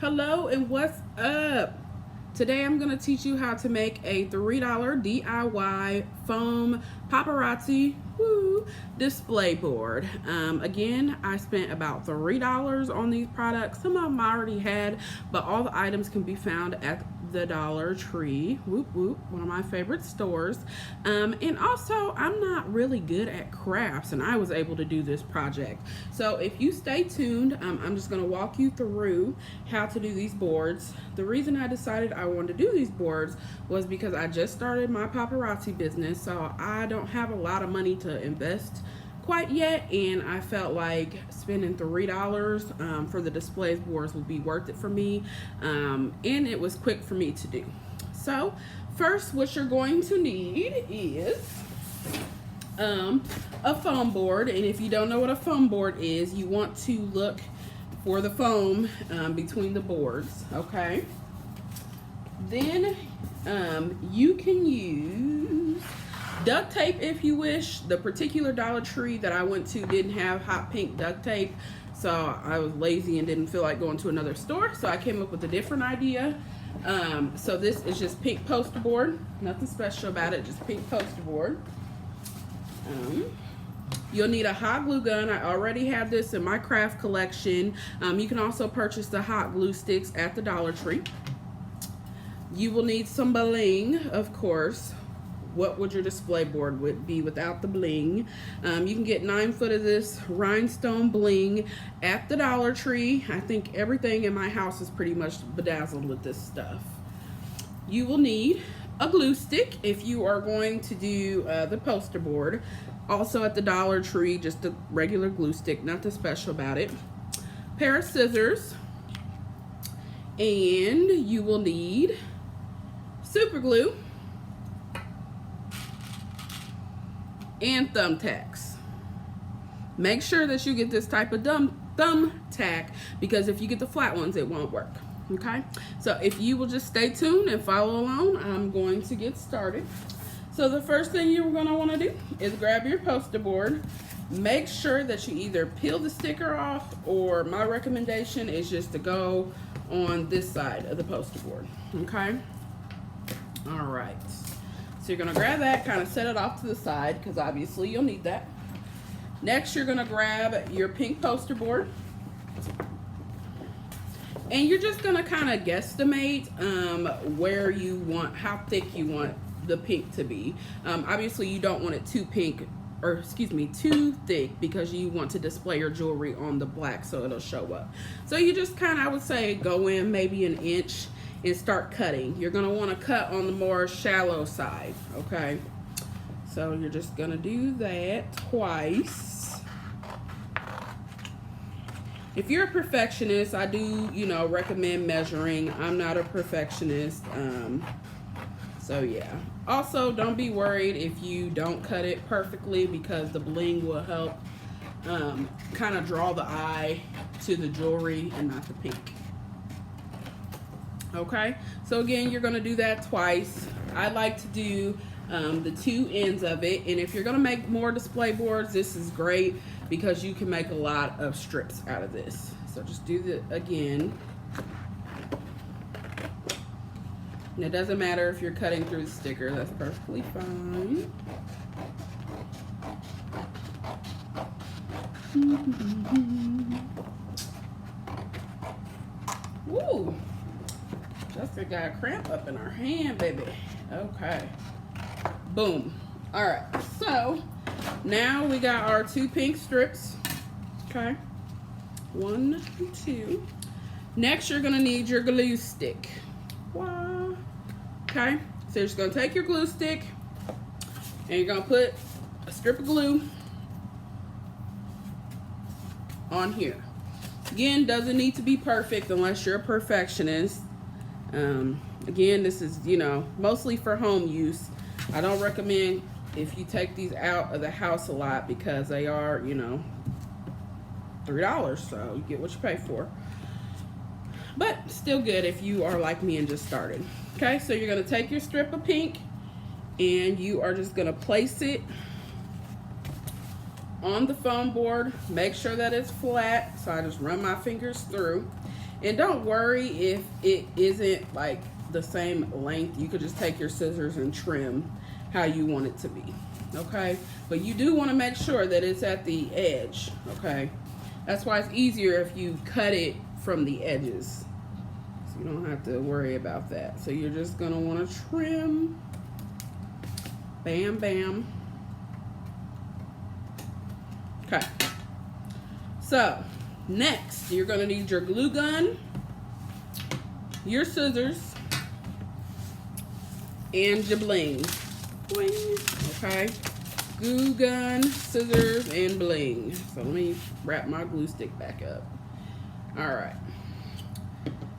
Hello and what's up? Today I'm going to teach you how to make a $3 DIY foam paparazzi display board. Again, I spent about $3 on these products. Some of them I already had, but all the items can be found at the Dollar Tree, whoop whoop, one of my favorite stores. And also, I'm not really good at crafts, and I was able to do this project. So if you stay tuned, I'm just going to walk you through how to do these boards. The reason I decided I wanted to do these boards was because I just started my paparazzi business, so I don't have a lot of money to invest quite yet, and I felt like spending $3 for the display boards would be worth it for me, and it was quick for me to do. So first, what you're going to need is a foam board, and if you don't know what a foam board is, you want to look for the foam between the boards, okay? Then you can use duct tape if you wish. The particular Dollar Tree that I went to didn't have hot pink duct tape, so I was lazy and didn't feel like going to another store, so I came up with a different idea. So this is just pink poster board, nothing special about it, just pink poster board. You'll need a hot glue gun. I already have this in my craft collection. You can also purchase the hot glue sticks at the Dollar Tree. You will need some bling, of course. What would your display board would be without the bling? You can get 9 foot of this rhinestone bling at the Dollar Tree. I think everything in my house is pretty much bedazzled with this stuff. You will need a glue stick if you are going to do the poster board. Also at the Dollar Tree, just a regular glue stick, nothing special about it. Pair of scissors. And you will need super glue and thumbtacks. Make sure that you get this type of thumbtack, because if you get the flat ones, it won't work. Okay, so if you will just stay tuned and follow along, I'm going to get started. So the first thing you're going to want to do is grab your poster board. Make sure that you either peel the sticker off, or my recommendation is just to go on this side of the poster board. Okay, all right. So you're gonna grab that, kind of set it off to the side, because obviously you'll need that. Next, you're gonna grab your pink poster board, and you're just gonna kind of guesstimate where you want, how thick you want the pink to be. Obviously you don't want it too pink, or excuse me, too thick, because you want to display your jewelry on the black so it'll show up. So you just kind of, I would say, go in maybe an inch and start cutting. You're gonna want to cut on the more shallow side, okay? So you're just gonna do that twice. If you're a perfectionist, I do, recommend measuring. I'm not a perfectionist, so yeah. Also, don't be worried if you don't cut it perfectly, because the bling will help kind of draw the eye to the jewelry and not the pink. Okay, so again, you're gonna do that twice. I like to do the 2 ends of it, and if you're gonna make more display boards, this is great because you can make a lot of strips out of this. So just do that again. And it doesn't matter if you're cutting through the sticker, that's perfectly fine. Woo! Jessica got a cramp up in her hand, baby. Okay. Boom. All right. So now we got our 2 pink strips. Okay. 1, 2. Next, you're gonna need your glue stick. Wow. Okay. So you're just gonna take your glue stick and you're gonna put a strip of glue on here. Again, doesn't need to be perfect unless you're a perfectionist. Again, this is, mostly for home use. I don't recommend if you take these out of the house a lot, because they are, $3, so you get what you pay for. But still good if you are like me and just started. Okay, so you're gonna take your strip of pink and you are just gonna place it on the foam board. Make sure that it's flat, so I just run my fingers through. And don't worry if it isn't like the same length. You could just take your scissors and trim how you want it to be, okay? But you do want to make sure that it's at the edge, okay? That's why it's easier if you cut it from the edges. So you don't have to worry about that. So you're just gonna want to trim. Bam, bam. Okay. So next, you're gonna need your glue gun, your scissors, and your bling. Bling. Okay. Glue gun, scissors, and bling. So let me wrap my glue stick back up. All right.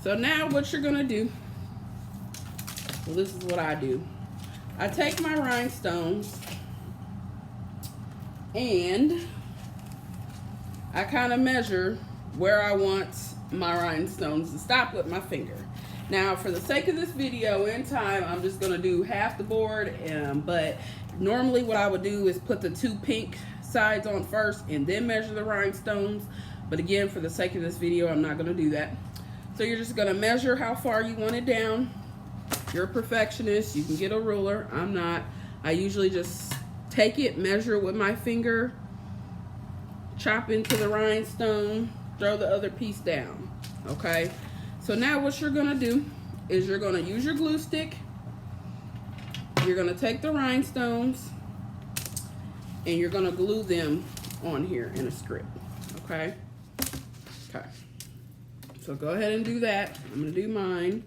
So now what you're gonna do, well, this is what I do. I take my rhinestones and I kind of measure where I want my rhinestones to stop with my finger. Now, for the sake of this video and time, I'm just gonna do half the board, but normally what I would do is put the 2 pink sides on first and then measure the rhinestones. But again, for the sake of this video, I'm not gonna do that. So you're just gonna measure how far you want it down. You're a perfectionist, you can get a ruler. I'm not. I usually just take it, measure it with my finger, chop into the rhinestone, throw the other piece down, okay? So now what you're gonna do is you're gonna use your glue stick, you're gonna take the rhinestones, and you're gonna glue them on here in a strip, okay? Okay, so go ahead and do that. I'm gonna do mine.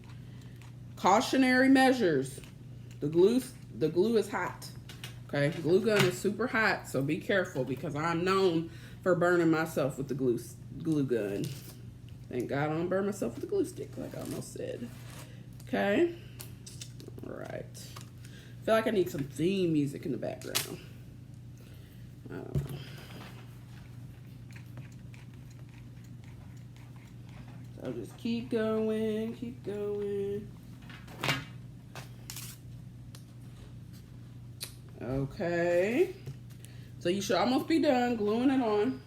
Cautionary measures. The glue is hot, okay? Glue gun is super hot, so be careful because I'm known for burning myself with the glue gun. Thank God I don't burn myself with the glue stick like I almost said. Okay. All right. I feel like I need some theme music in the background. I don't know. So just keep going, keep going. Okay. So you should almost be done gluing it on.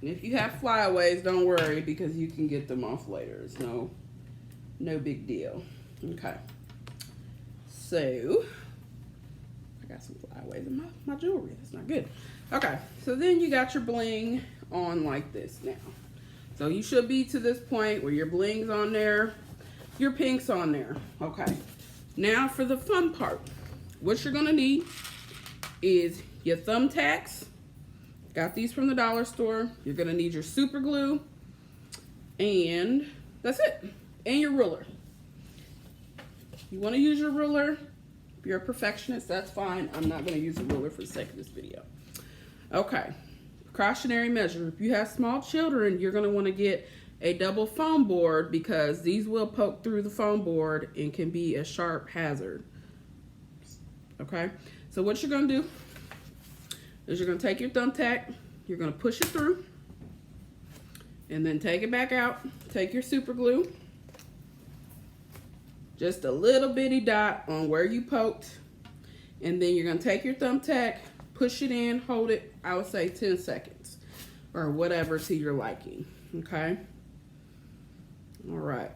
And if you have flyaways, don't worry because you can get them off later. It's no big deal. Okay. So I got some flyaways in my jewelry. That's not good. Okay. So then you got your bling on like this now. So you should be to this point where your bling's on there, your pink's on there. Okay. Now for the fun part. What you're gonna need is your thumbtacks. Got these from the dollar store. You're gonna need your super glue, and that's it. And your ruler. You wanna use your ruler. If you're a perfectionist, that's fine. I'm not gonna use a ruler for the sake of this video. Okay, precautionary measure. If you have small children, you're gonna wanna get a double foam board because these will poke through the foam board and can be a sharp hazard. Okay, so what you're gonna do is you're gonna take your thumbtack, you're gonna push it through, and then take it back out. Take your super glue, just a little bitty dot on where you poked, and then you're gonna take your thumbtack, push it in, hold it, I would say 10 seconds, or whatever to your liking, okay? All right.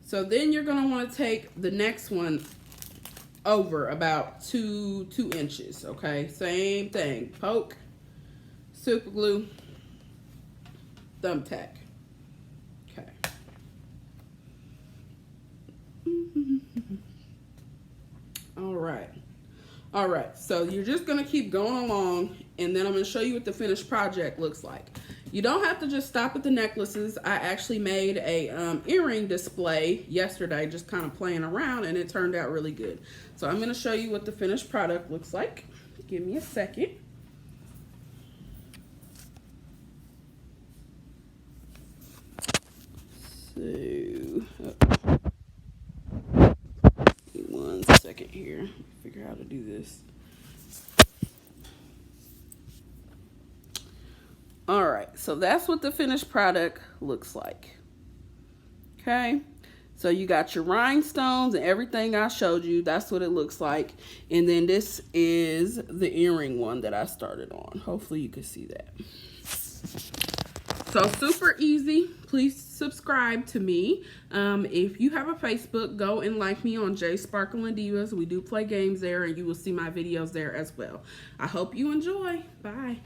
So then you're gonna wanna take the next one over about two inches, okay? Same thing, poke, super glue, thumbtack, okay. All right, so you're just gonna keep going along, and then I'm gonna show you what the finished project looks like. You don't have to just stop at the necklaces. I actually made a earring display yesterday, just kind of playing around, and it turned out really good. So I'm gonna show you what the finished product looks like. Give me a second. So, give me 1 second here. Figure out how to do this. All right, so that's what the finished product looks like. Okay, So you got your rhinestones and everything I showed you. That's what it looks like. And then this is the earring one that I started on. Hopefully you can see that. So super easy. Please subscribe to me. If you have a Facebook, go and like me on J Sparkling Divas. We do play games there, and you will see my videos there as well. I hope you enjoy. Bye.